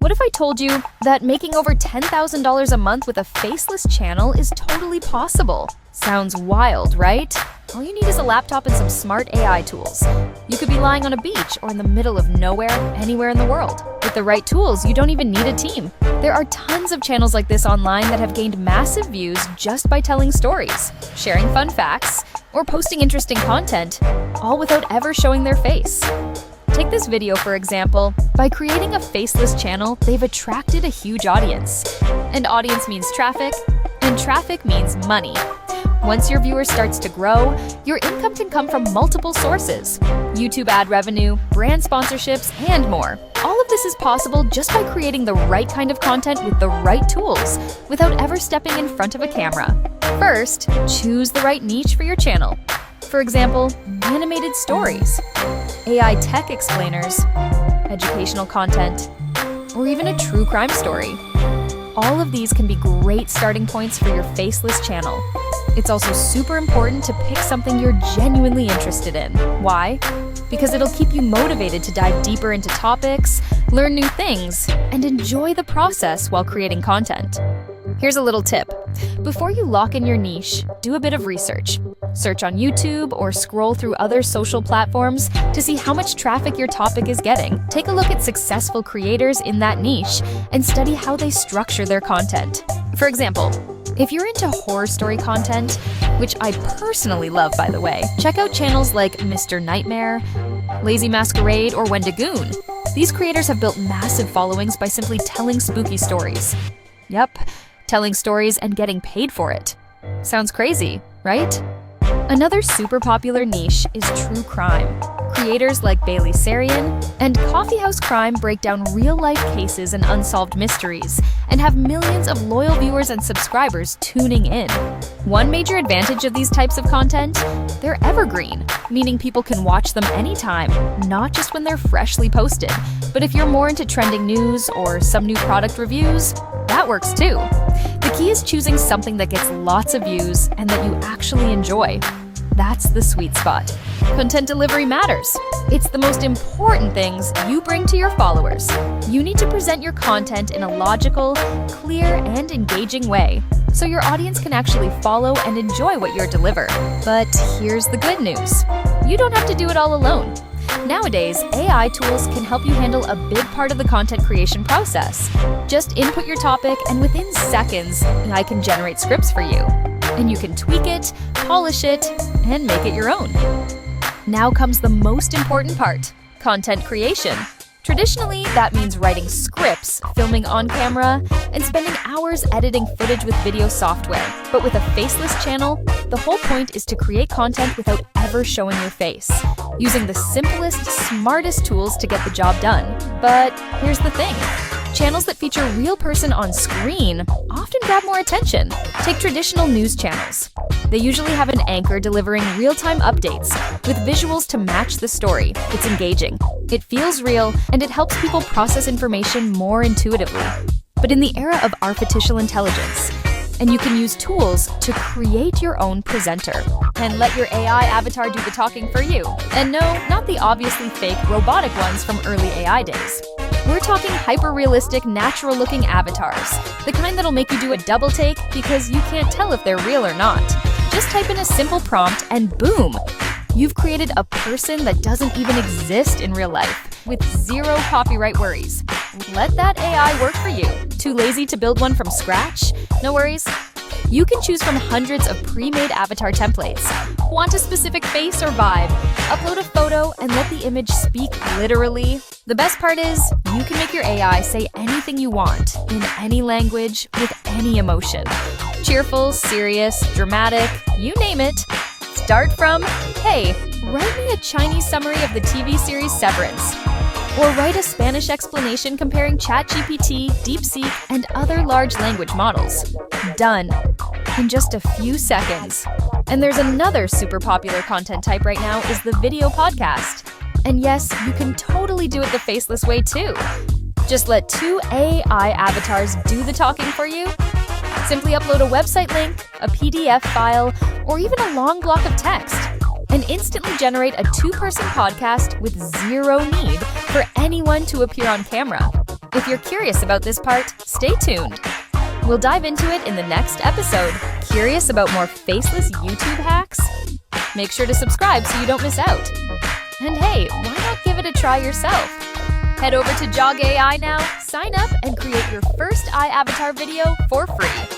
What if I told you that making over $10,000 a month with a faceless channel is totally possible? Sounds wild, right? All you need is a laptop and some smart AI tools. You could be lying on a beach or in the middle of nowhere, anywhere in the world. With the right tools, you don't even need a team. There are tons of channels like this online that have gained massive views just by telling stories, sharing fun facts, or posting interesting content, all without ever showing their face. Take this video, for example. By creating a faceless channel, they've attracted a huge audience. And audience means traffic, and traffic means money. Once your viewer starts to grow, your income can come from multiple sources: YouTube ad revenue, brand sponsorships, and more. All of this is possible just by creating the right kind of content with the right tools, without ever stepping in front of a camera. First, choose the right niche for your channel. For example, animated stories, AI tech explainers, educational content, or even a true crime story. All of these can be great starting points for your faceless channel. It's also super important to pick something you're genuinely interested in. Why? Because it'll keep you motivated to dive deeper into topics, learn new things, and enjoy the process while creating content. Here's a little tip. Before you lock in your niche, do a bit of research. Search on YouTube or scroll through other social platforms to see how much traffic your topic is getting. Take a look at successful creators in that niche and study how they structure their content. For example, if you're into horror story content, which I personally love, by the way, check out channels like Mr. Nightmare, Lazy Masquerade, or Wendigoon. These creators have built massive followings by simply telling spooky stories. Yep, telling stories and getting paid for it. Sounds crazy, right? Another super popular niche is true crime. Creators like Bailey Sarian and Coffeehouse Crime break down real-life cases and unsolved mysteries, and have millions of loyal viewers and subscribers tuning in. One major advantage of these types of content: they're evergreen, meaning people can watch them anytime, not just when they're freshly posted. But if you're more into trending news or some new product reviews, that works too. The key is choosing something that gets lots of views and that you actually enjoy. That's the sweet spot. Content delivery matters. It's the most important things you bring to your followers. You need to present your content in a logical, clear, and engaging way, so your audience can actually follow and enjoy what you deliver. But here's the good news. You don't have to do it all alone. Nowadays, AI tools can help you handle a big part of the content creation process. Just input your topic, and within seconds, AI can generate scripts for you. And you can tweak it, polish it, and make it your own. Now comes the most important part: content creation. Traditionally, that means writing scripts, filming on camera, and spending hours editing footage with video software. But with a faceless channel, the whole point is to create content without ever showing your face, using the simplest, smartest tools to get the job done. But here's the thing. Channels that feature a real person on screen often grab more attention. Take traditional news channels. They usually have an anchor delivering real-time updates with visuals to match the story. It's engaging, it feels real, and it helps people process information more intuitively. But in the era of artificial intelligence, and you can use tools to create your own presenter and let your AI avatar do the talking for you. And no, not the obviously fake robotic ones from early AI days. We're talking hyper-realistic, natural-looking avatars, the kind that'll make you do a double take because you can't tell if they're real or not. Just type in a simple prompt and boom! You've created a person that doesn't even exist in real life, with zero copyright worries. Let that AI work for you. Too lazy to build one from scratch? No worries. You can choose from hundreds of pre-made avatar templates. Want a specific face or vibe? Upload a photo and let the image speak literally. The best part is, you can make your AI say anything you want, in any language, with any emotion. Cheerful, serious, dramatic, you name it. Start from, hey, write me a Chinese summary of the TV series Severance. Or write a Spanish explanation comparing ChatGPT, DeepSeek, and other large language models. Done. In just a few seconds. And there's another super popular content type right now is the video podcast. And yes, you can totally do it the faceless way too. Just let two AI avatars do the talking for you. Simply upload a website link, a PDF file, or even a long block of text, and instantly generate a two-person podcast with zero need for anyone to appear on camera. If you're curious about this part, stay tuned. We'll dive into it in the next episode. Curious about more faceless YouTube hacks? Make sure to subscribe so you don't miss out. And hey, why not give it a try yourself? Head over to JoggAI now, sign up, and create your first eye avatar video for free.